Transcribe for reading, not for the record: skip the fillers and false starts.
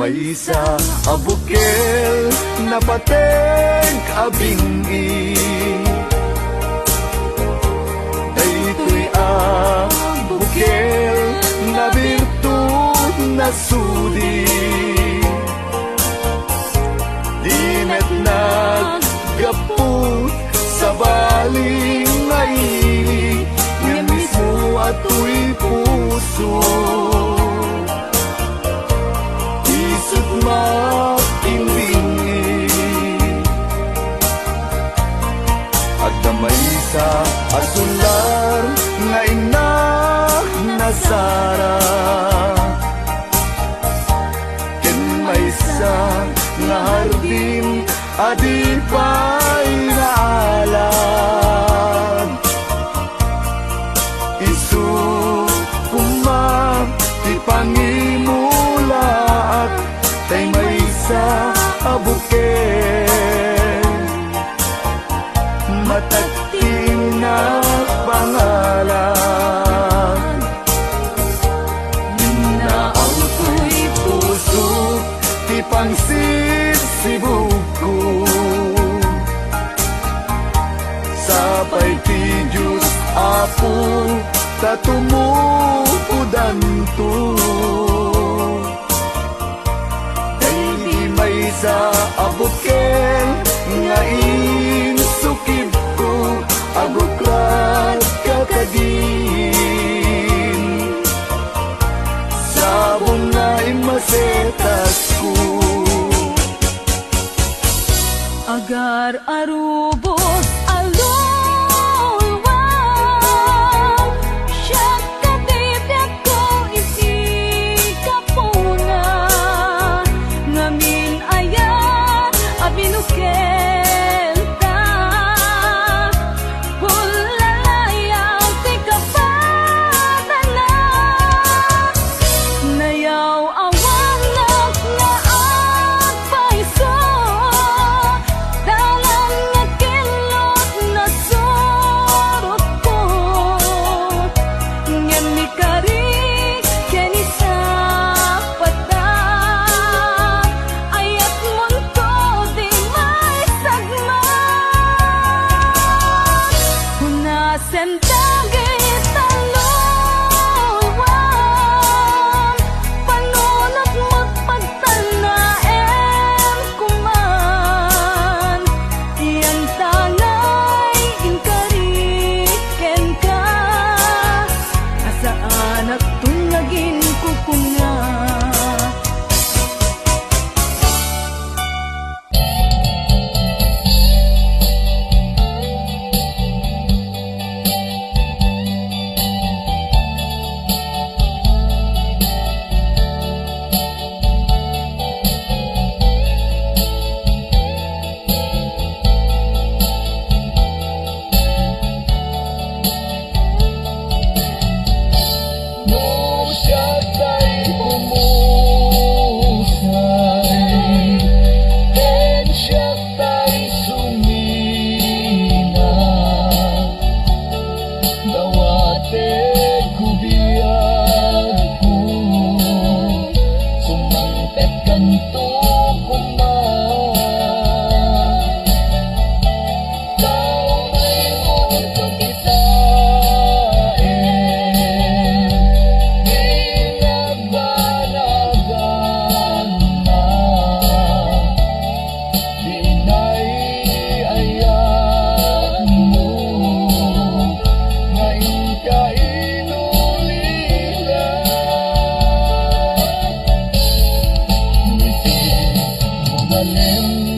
Maysa abukel na pateng abingi, daytoy abukel na birtud na sudi, dimet naggaput sa baling ngaili, nga mismo ato'y puso. Makimbingi agdamay sa asular nga inak nasara, ken maysa nga hardin adipay naalan, isu kumam ti pangimulaat tay maysa abukel, matagting na pangalan, minaang ko'y puso ti pangsisibug ko, sapay ti Diyos Apo tatumukudan to. Sa abukel nga insukib ko, abuklat kakadin, sabong na imasetas ko. Agar arubos alulwang, siya katibyak ko isikapuna, ngamin binukel ta, hulalayaw ti kapadala, nayaw awang naglaat paiso, dalang nakilot na surot ko, ngayon ni kari kenisa pata, ayat munto sentagit taluluwan, panunot mo't pagtanaem kuman, iyan tangay inkariken ka, asaan at tungagin kukuna. Alem